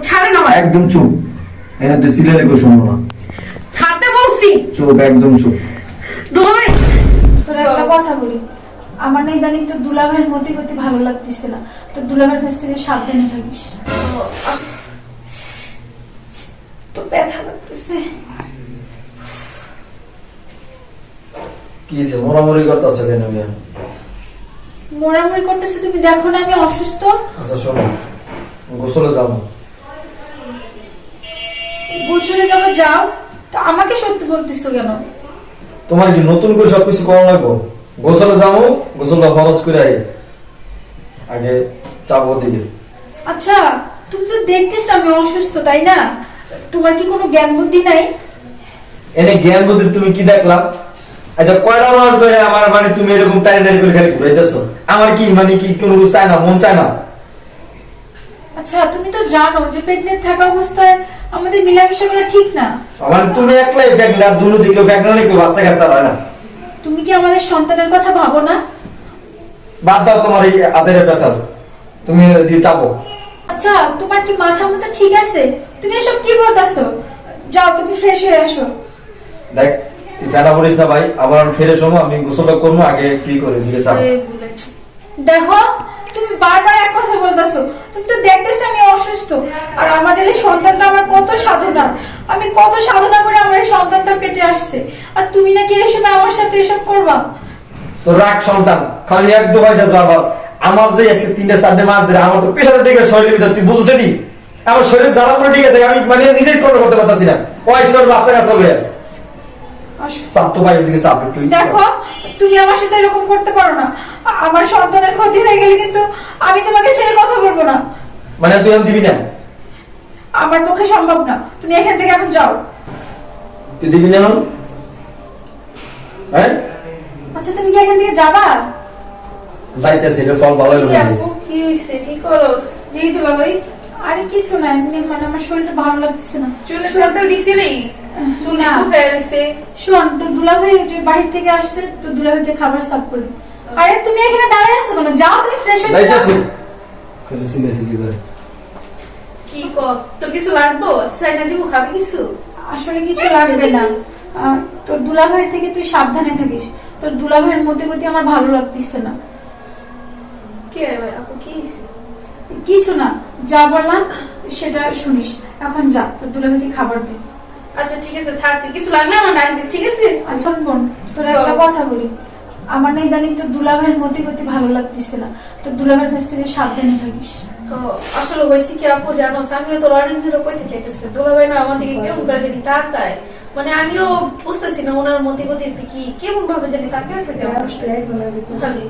ছাড়েন আমার। একদম চুপ। এনে তুই সিরিয়ালে কেউ শুনবো না। ছাড়তে বলছি। চুপ, একদম চুপ। দুলাভাই তোর একটা কথা বলি, আমার না ইদানিং তো দুলাভাইয়ের মতি গতি ভালো লাগতেছে না, তো দুলাভাইয়ের কাছ থেকে সাবধানে থাকিস। তো ব্যথা লাগতেছে। কি হইছে, মোরামুরি করতেছ কেন মিয়া? মোড়ামুড়ি করতেছে, তুমি দেখো না আমি অসুস্থ। আচ্ছা শোনো, গোসলে যাবো। গোছলে যাবো, যাও। তো আমাকে সত্যি বলতেছো কেন? তোমার কি নতুন করে সবকিছু করা লাগবো? গোসলে যাবো, গোসলটা খরচ করে আগে যাবো দিকে। আচ্ছা, তুমি তো দেখতেছো আমি অসুস্থ, তাই না? তোমার কি কোনো জ্ঞান বুদ্ধি নাই? এনে জ্ঞান বুদ্ধি তুমি কি দেখলা? আচ্ছা কয়টা মাস ধরে আমার মানে তুমি এরকম টাইম টাইম করে খালি ঘুরাইতেছো? আমার কি মানে কি কোনো কিছু চায় না, মন চায় না? আচ্ছা, তুমি তো জানো যে প্রেগনেন্ট থাকা অবস্থায় আমাদের মিলামেশা করা ঠিক না। আমার তুমি একলাই প্রেগনেন্ট, আর দুনো দিকে প্রেগনেন্ট কেউ বাচ্চা কাচ্চা হয় না। তুমি কি আমাদের সন্তানের কথা ভাবো না? বাদ দাও তোমার এই আজের পেশাল, তুমি দিয়ে চাপো। আচ্ছা, তোমার কি মাথা মতো ঠিক আছে? তুমি এসব কি বলতাছো? যাও, তুমি ফ্রেশ হয়ে আসো। দেখ তুই ফেলা পড়িস না ভাই, আবার ফিরে শোনো, আমি গোসল করবো আগে কি করে দিয়ে চাপ। দেখো, তুমি বারবার এক কথা বলতাছো। তুমি তো দেখতেছো আমি অসুস্থ, আর আমাদের এই সন্তানটা আমার কত সাধনা। আমি কত সাধনা করে আমার এই সন্তানটা পেটে আসছে, আর তুমি নাকি এই সময় আমার সাথে এসব করবা? তো রাগ সন্তান খালি এক দু হয়ে যাচ্ছে বারবার। আমার যে আজকে 3-4 মাস ধরে আমার তো প্রেশার ঠিক আছে শরীরের ভিতরে, তুই বুঝছিস নি? আমার শরীর জ্বালা করে ঠিক আছে, আমি মানে নিজেই কন্ট্রোল করতে পারতাছি না। পয়সা করে বাচ্চা কাছে হবে চাপ তো ভাই, ওদিকে চাপ একটু। দেখো, তুমি আমার সাথে এরকম করতে পারো না। আমার সন্তানের ক্ষতি হয়ে গেলে কিন্তু আমি তোমাকে ছেড়ে কথা বলবো না। মানে তুই আমি দিবি না? আমার পক্ষে সম্ভব না। তুমি এখান থেকে এখন যাও। তুই দিবি না এখন? হ্যাঁ আচ্ছা, তুমি কি এখান থেকে যাবা? যাইতেছে, এটা ফল ভালো হয়ে গেছে। কি হইছে? কি করস? দিই দুলাভাই। আরে কিছু না, এমনি মানে আমার শরীরটা ভালো লাগতেছে না। চুলে সালটা দিছিলি? চুলে না। শুকায় রইছে। শোন, তোর দুলাভাই যে বাইরে থেকে আসছে, তো দুলাভাইকে খাবার সার্ভ করে দে। আরে তুমি এখানে দাঁড়িয়ে আছো কেন? যাও, তুমি ফ্রেশ হয়ে যাইতেছে যাও। খালি সিলে সিলে যায়। কি কর? তোর কিছু লাগবো? চাইনা দিব, খাবি কিছু? আসলে কিছু লাগবে না। তোর দুলাভাই থেকে তুই সাবধানে থাকিস। তোর দুলাভাইয়ের মধ্যে গতি আমার ভালো লাগতেছে না। কি ভাই আপু, কি হইছে? কিছু না, যা বললাম সেটা শুনিস। এখন যা, তোর দুলাভাইকে খাবার দে। আচ্ছা ঠিক আছে, থাক। তুই কিছু লাগলে আমার ডাক দিস, ঠিক আছে? আচ্ছা বোন, তোর একটা কথা বলি। আমার না ইদানিং তো দুলাভাইয়ের মতি গতি ভালো লাগতেছে না, তো দুলাভাইয়ের কাছ থেকে সাবধানে থাকিস। ও, আসলে হয়েছে কি আপু জানো, আমিও তো অনেক ধরে কইতে চাইতেছি। দুলাভাই না আমার দিকে কেমন করে জানি তাকায়, মানে আমিও বুঝতেছি না ওনার মতি গতির কি কেমন ভাবে জানি তাকায় থাকে আমার সাথে খালি।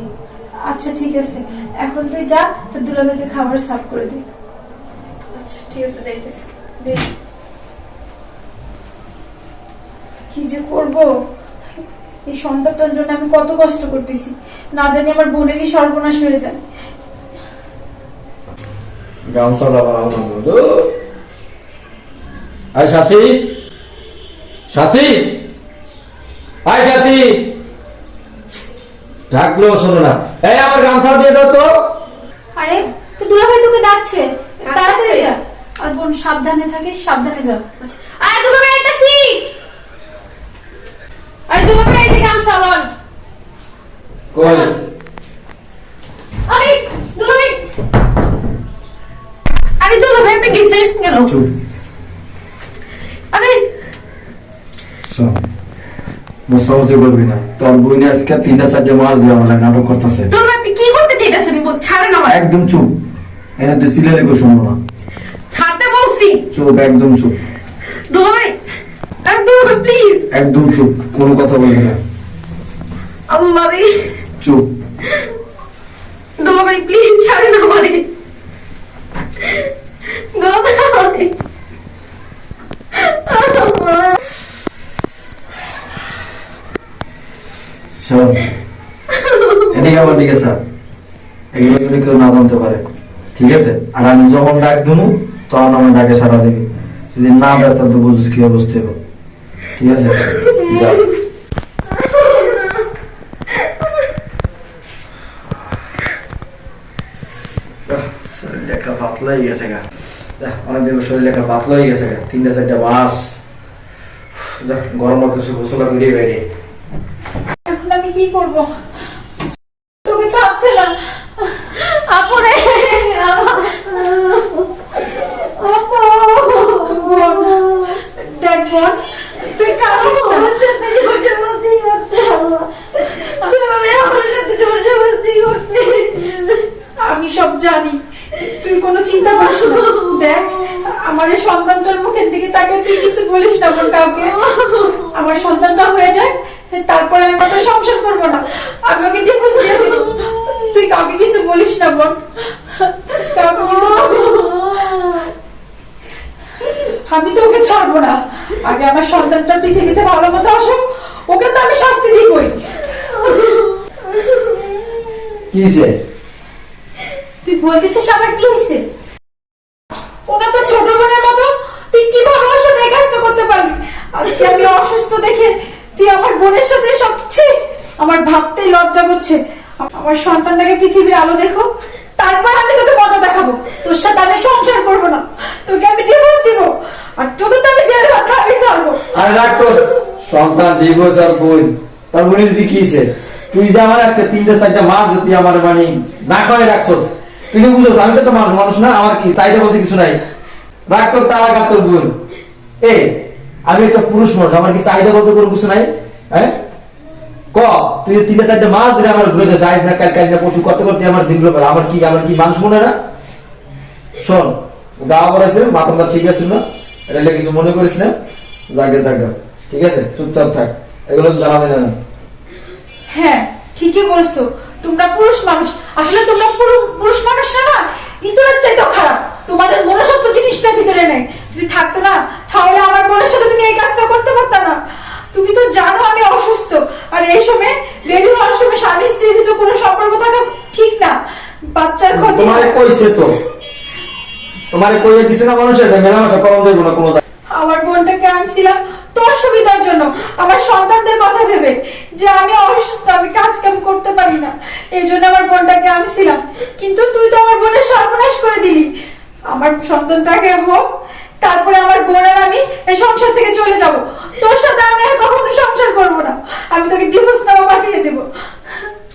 আচ্ছা ঠিক আছে, এখন তুই যা, তোর দুলাভাইকে খাবার সার্ভ করে দে। আচ্ছা ঠিক আছে, যাইতেছি। দেখ কি যে করব, এই সন্তানটার জন্য আমি কত কষ্ট করতেছি, না জানি আমার বোনেরই সর্বনাশ হয়ে যায়। গামছাটা বানাবো বলো। আয় সাথী, সাথী, আয় সাথী। ডাকলেও শোনো না। এই আমার গামছা দিয়ে দাও তো। আরে, তো দুলাভাই তোকে ডাকছে, তাড়াতাড়ি যা। আর বোন সাবধানে থাকিস, সাবধানে যা। আয় দুলাভাই, আইতাছি। আয় দুলাভাই, এই যে গামছা লন। কই? আরে দুলাভাই, আরে দুলাভাই আপনি ডিফেন্স কেন? চুপ। আরে শোন, মুসরামুসি বলবি না। তোর বোনে আজকে 3-4 মাস ধরে আমার নাটক করতেছে। দুলাভাই আপনি কি করতে চাইতেছেন? বল, ছাড়েন আমার। একদম চুপ। এনে তুই সিরিয়ালে কেউ শুনবো না। ছাড়তে বলছি। চুপ, একদম চুপ। দুলাভাই, একদম প্লিজ। একদম চুপ, কোনো কথা বলবি না। আল্লাহ রে। চুপ। দুলাভাই প্লিজ ছাড়েন আমারে। দুলাভাই। শোন, এদিকে আমার দিকে স্যার, এগুলো যদি কেউ না জানতে পারে, ঠিক আছে? আর আমি যখন ডাক দেবো তখন আমার ডাকে সারা দিবি। যদি না ব্যস্ত তো বুঝিস কি অবস্থা হবে, ঠিক আছে? যা। শরীরটা একটা পাতলাই গেছে গা। অনেকদিন শরীরে একটা পাতলা হয়ে গেছে 3-4 মাস। গরম লাগতেছে, গোসল করে বাইরে। এখন আমি কি করব? তোকে ছাড়ছে না। আপুরে বোন, দেখ বোন, তুই কাঁদিস না। আমি সব জানি, তুই কোনো চিন্তা করিস না। দেখ, আমার এই সন্তানটার মুখের দিকে তাকে তুই কিছু বলিস না বোন কাউকে। আমার সন্তানটা হয়ে যায়, তারপরে আমি তো সংসার করবো না, আমি ওকে ডিভোর্স দিয়ে দেব। তুই কাউকে কিছু বলিস না বোন, কাউকে কিছু বলিস না। আমি তো ওকে ছাড়বো না। আগে আমার সন্তানটা পৃথিবীতে ভালো মতো আসুক, ওকে তো আমি শাস্তি দিবই। কি হয়েছে? তুই বলতেছিস আবার কি হয়েছে? ওনা তো ছোট বোনের মতো, তুই কিভাবে ওর সাথে এই কাজটা করতে পারলি? আজকে আমি অসুস্থ দেখে তুই আমার বোনের সাথে সবচেয়ে, আমার ভাবতেই লজ্জা করছে। আমার সন্তানটাকে পৃথিবীর আলো দেখো, তারপর আমি তোকে মজা দেখাবো। তোর সাথে আমি সংসার করবো না, তোকে আমি ডিভোর্স দিব, আর তোকে তো আমি জেল ভাত খাওয়াই ছাড়বো। আরে রাখ তোর সন্তান, ডিভোর্স আর বোন। তার বোন যদি কি হয়েছে? তুই যে আমার আজকে 3-4 মাস যদি আমার মানে না খাওয়াই রাখছস, তুই কি বুঝছস? আমি তো একটা মানুষ না, আমার কি চাইতে বলতে কিছু নাই। রাখ তোর তারা কাপ তোর বোন। আমি একটা পুরুষ মানুষ, আমার কি চাহিদা বলতে কোনো কিছু নাই? হ্যাঁ ক, তুই 3-4 মাস ধরে আমার ঘুরে যাস, আজ না কাল না পশু করতে করতে আমার দিনগুলো গেল। আমার কি মানুষ মনে না? শোন, যাওয়া পড়েছে মাথা ঠিক আছে না, এটা কিছু মনে করিস না। জাগে ঠিক আছে, চুপচাপ থাক, এগুলো জানাবে না। হ্যাঁ, ঠিকই বলছো, তোমরা পুরুষ মানুষ। আসলে তোমরা পুরুষ মানুষ না, ইতরের চাইতেও খারাপ। তোমাদের মনুষ্যত্ব জিনিসটা ভিতরে নেই। যদি থাকতো না, তাহলে আমার বোনের সাথে তুমি এই কাজটা করতে পারতা না। তুমি তো জানো আমি অসুস্থ, আর এই সময় বেবি হওয়ার সময় স্বামী স্ত্রীর ভিতরে কোনো সম্পর্ক থাকা ঠিক না, বাচ্চার ক্ষতি হয়। তোমারে কইছে তো, তোমারে কইয়ে দিছে না মানুষের মেলামেশা করন যাইব না কোনো। আমার বোনটাকে আনছিলাম তোর সুবিধার জন্য, আমার সন্তানদের কথা ভেবে, যে আমি অসুস্থ, আমি কাজ কাম করতে পারি না, এই জন্য আমার বোনটাকে আনছিলাম। কিন্তু তুই তো আমার বোনের সর্বনাশ করে দিলি। আমার সন্তানটাকে হোক, তারপরে আমার বোন আর আমি এই সংসার থেকে চলে যাব। তোর সাথে আমি আর কখনো সংসার করব না। আমি তোকে ডিভোর্স নামা পাঠিয়ে দেব।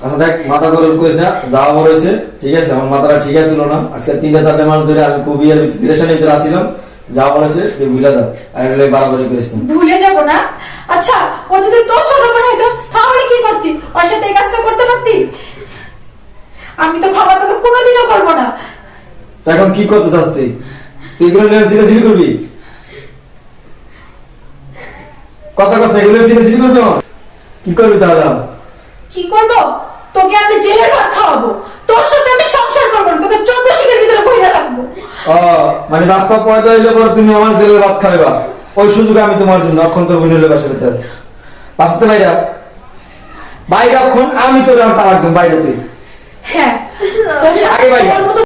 আচ্ছা দেখ, মাথা গরম করিস না, যাওয়া হয়েছে ঠিক আছে। আমার মাথাটা ঠিক আছিল না, আজকে 3-4 মাস ধরে আমি খুবই বিরেশনের ভিতরে আসছিলাম। যাওয়া হয়েছে, তুই ভুলে যা, আর বাড়াবাড়ি করিস না। ভুলে যাব না? আচ্ছা, ও যদি তোর ছোট বোন হইতো তাহলে কি করতি? ওর সাথে এই কাজটা করতে পারতি? আমি তো ক্ষমা তোকে কোনোদিনও করবো না। তো এখন কি করতে চাস তুই? তুই এগুলো নিয়ে সিলেসিলি করবি? কথা কথা এগুলো সিলেসিলি করবি? কি করবি তাহলে? কি করব? তোকে আমি জেলের ভাত খাওয়াবো, তোর সাথে আমি সংসার করবো না, তোকে 14 শিখের ভিতরে বইরা রাখবো। মানে রাস্তা পয়দা হইলে পরে তুমি আমার জেলের ভাত খাইবা, ওই সুযোগ আমি তোমার জন্য অক্ষণ তোর বোন হইলে বাসার ভিতরে বাঁচতে বাইরা বাইরে অক্ষণ আমি তোর তার একদম বাইরে। তুই হ্যাঁ, তোর সাথে তোর মতো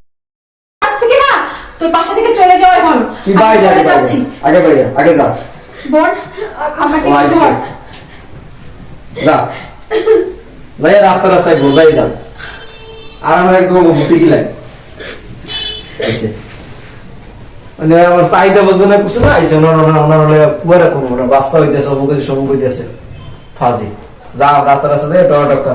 থেকে না, তোর বাসা থেকে চলে যাওয়াই ভালো। তুই বাইরে চলে যাচ্ছি। আগে বাইরে, আগে যা। বোন, আমাকে ধর। যা, যাই রাস্তায় বোঝাই যা। আর আমার একদম ভূতি গিলাই মানে আমার চাহিদা বলবো না কিছু না। আইসে ওনার পুয়ারা কোনো বাচ্চা হইতেছে, অমুক হইতেছে, সমুক হইতেছে, ফাজি। যা রাস্তা দিয়ে টকা টকা